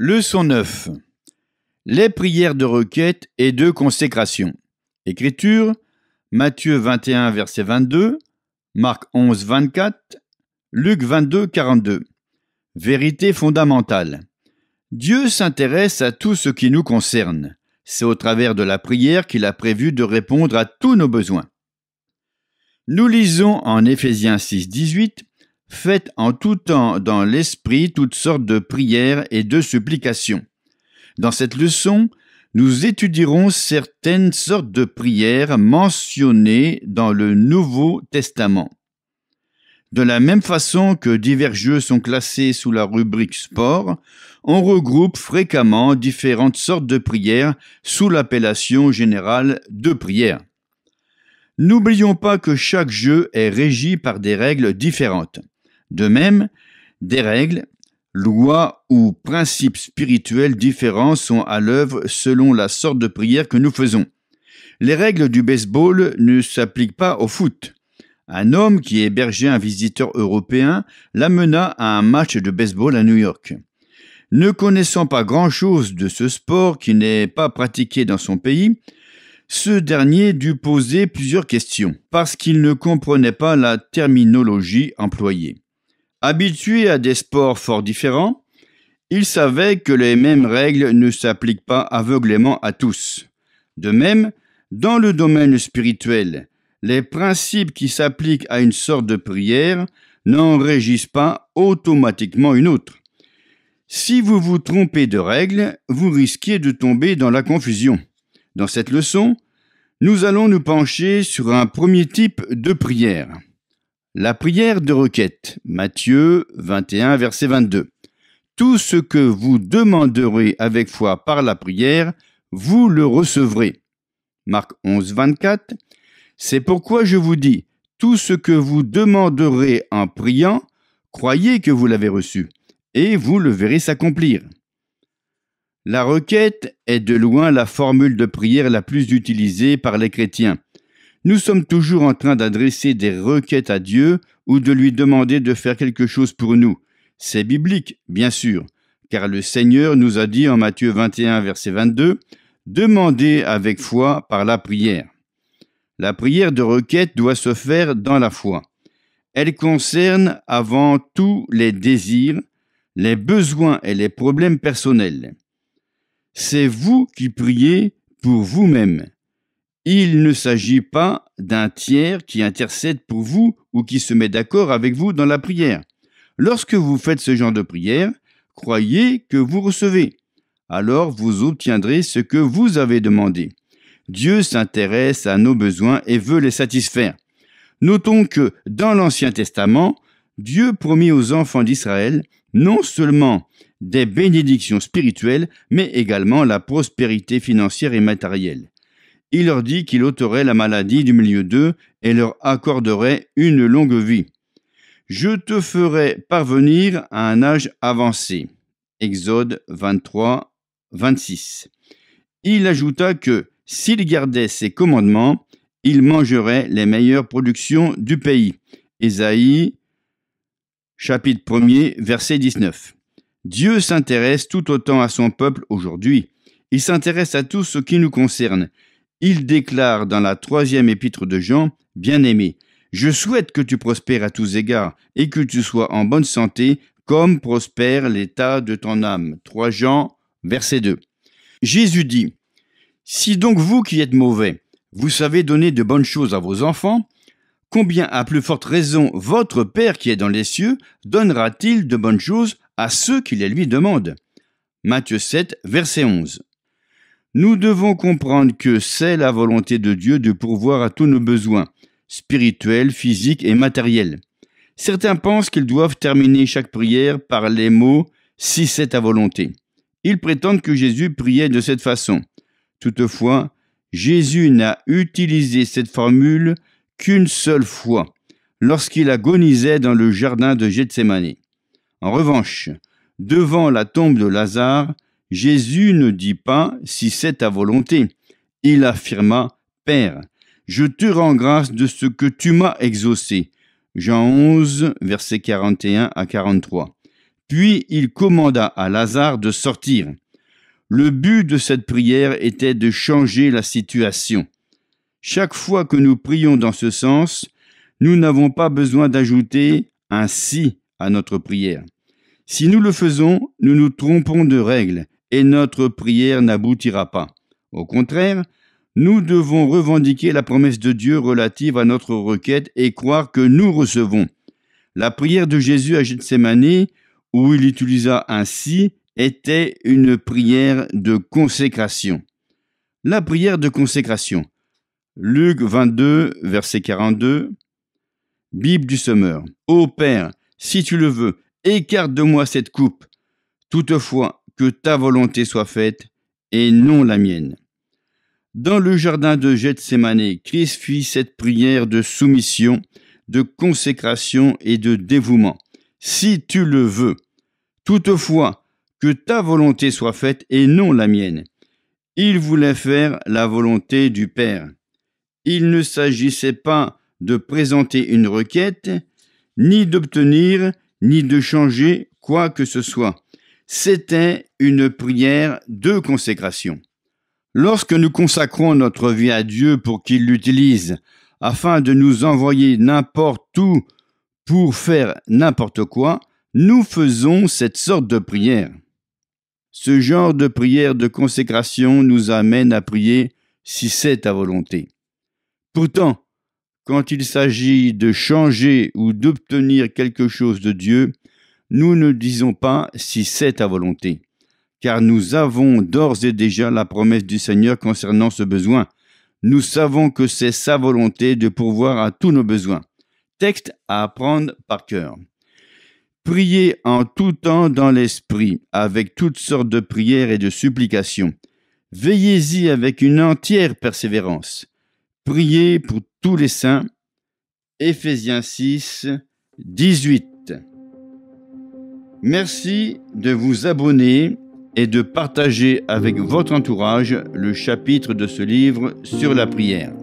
Leçon 9. Les prières de requête et de consécration. Écriture, Matthieu 21, verset 22, Marc 11, 24, Luc 22, 42. Vérité fondamentale. Dieu s'intéresse à tout ce qui nous concerne. C'est au travers de la prière qu'il a prévu de répondre à tous nos besoins. Nous lisons en Éphésiens 6, 18, « Faites en tout temps dans l'esprit toutes sortes de prières et de supplications ». Dans cette leçon, nous étudierons certaines sortes de prières mentionnées dans le Nouveau Testament. De la même façon que divers jeux sont classés sous la rubrique sport, on regroupe fréquemment différentes sortes de prières sous l'appellation générale de prières. N'oublions pas que chaque jeu est régi par des règles différentes. De même, des règles, lois ou principes spirituels différents sont à l'œuvre selon la sorte de prière que nous faisons. Les règles du baseball ne s'appliquent pas au foot. Un homme qui hébergeait un visiteur européen l'amena à un match de baseball à New York. Ne connaissant pas grand-chose de ce sport qui n'est pas pratiqué dans son pays, ce dernier dut poser plusieurs questions parce qu'il ne comprenait pas la terminologie employée. Habitué à des sports fort différents, il savait que les mêmes règles ne s'appliquent pas aveuglément à tous. De même, dans le domaine spirituel, les principes qui s'appliquent à une sorte de prière n'en régissent pas automatiquement une autre. Si vous vous trompez de règles, vous risquez de tomber dans la confusion. Dans cette leçon, nous allons nous pencher sur un premier type de prière. La prière de requête, Matthieu 21, verset 22. Tout ce que vous demanderez avec foi par la prière, vous le recevrez. Marc 11, 24. C'est pourquoi je vous dis, tout ce que vous demanderez en priant, croyez que vous l'avez reçu, et vous le verrez s'accomplir. La requête est de loin la formule de prière la plus utilisée par les chrétiens. Nous sommes toujours en train d'adresser des requêtes à Dieu ou de lui demander de faire quelque chose pour nous. C'est biblique, bien sûr, car le Seigneur nous a dit en Matthieu 21, verset 22, « Demandez avec foi par la prière ». La prière de requête doit se faire dans la foi. Elle concerne avant tout les désirs, les besoins et les problèmes personnels. C'est vous qui priez pour vous-même. Il ne s'agit pas d'un tiers qui intercède pour vous ou qui se met d'accord avec vous dans la prière. Lorsque vous faites ce genre de prière, croyez que vous recevez. Alors vous obtiendrez ce que vous avez demandé. Dieu s'intéresse à nos besoins et veut les satisfaire. Notons que dans l'Ancien Testament, Dieu promit aux enfants d'Israël non seulement des bénédictions spirituelles, mais également la prospérité financière et matérielle. Il leur dit qu'il ôterait la maladie du milieu d'eux et leur accorderait une longue vie. Je te ferai parvenir à un âge avancé. Exode 23, 26. Il ajouta que s'ils gardaient ses commandements, ils mangeraient les meilleures productions du pays. Ésaïe, chapitre 1er, verset 19. Dieu s'intéresse tout autant à son peuple aujourd'hui. Il s'intéresse à tout ce qui nous concerne. Il déclare dans la 3e épître de Jean, « Bien-aimé, je souhaite que tu prospères à tous égards et que tu sois en bonne santé, comme prospère l'état de ton âme. » 3 Jean, verset 2. Jésus dit, « Si donc vous qui êtes mauvais, vous savez donner de bonnes choses à vos enfants, combien à plus forte raison votre Père qui est dans les cieux donnera-t-il de bonnes choses à ceux qui les lui demandent » Matthieu 7, verset 11. Nous devons comprendre que c'est la volonté de Dieu de pourvoir à tous nos besoins, spirituels, physiques et matériels. Certains pensent qu'ils doivent terminer chaque prière par les mots « si c'est ta volonté ». Ils prétendent que Jésus priait de cette façon. Toutefois, Jésus n'a utilisé cette formule qu'une seule fois, lorsqu'il agonisait dans le jardin de Gethsémani. En revanche, devant la tombe de Lazare, Jésus ne dit pas « si c'est ta volonté ». Il affirma « Père, je te rends grâce de ce que tu m'as exaucé ». Jean 11, versets 41 à 43. Puis il commanda à Lazare de sortir. Le but de cette prière était de changer la situation. Chaque fois que nous prions dans ce sens, nous n'avons pas besoin d'ajouter un « si » à notre prière. Si nous le faisons, nous nous trompons de règle et notre prière n'aboutira pas. Au contraire, nous devons revendiquer la promesse de Dieu relative à notre requête et croire que nous recevons. La prière de Jésus à Gethsémani, où il utilisa un « si », était une prière de consécration. La prière de consécration. Luc 22, verset 42. Bible du Semeur. Ô Père, si tu le veux, écarte de moi cette coupe. Toutefois, que ta volonté soit faite et non la mienne. Dans le jardin de Gethsémani, Christ fit cette prière de soumission, de consécration et de dévouement. Si tu le veux. Toutefois, que ta volonté soit faite et non la mienne. Il voulait faire la volonté du Père. Il ne s'agissait pas de présenter une requête, ni d'obtenir, ni de changer quoi que ce soit. C'était une prière de consécration. Lorsque nous consacrons notre vie à Dieu pour qu'il l'utilise afin de nous envoyer n'importe où pour faire n'importe quoi, nous faisons cette sorte de prière. Ce genre de prière de consécration nous amène à prier si c'est ta volonté. Pourtant, quand il s'agit de changer ou d'obtenir quelque chose de Dieu, nous ne disons pas si c'est ta volonté, car nous avons d'ores et déjà la promesse du Seigneur concernant ce besoin. Nous savons que c'est sa volonté de pourvoir à tous nos besoins. Texte à apprendre par cœur. Priez en tout temps dans l'esprit, avec toutes sortes de prières et de supplications. Veillez-y avec une entière persévérance. Priez pour tous les saints. Éphésiens 6, 18. Merci de vous abonner et de partager avec votre entourage le chapitre de ce livre sur la prière.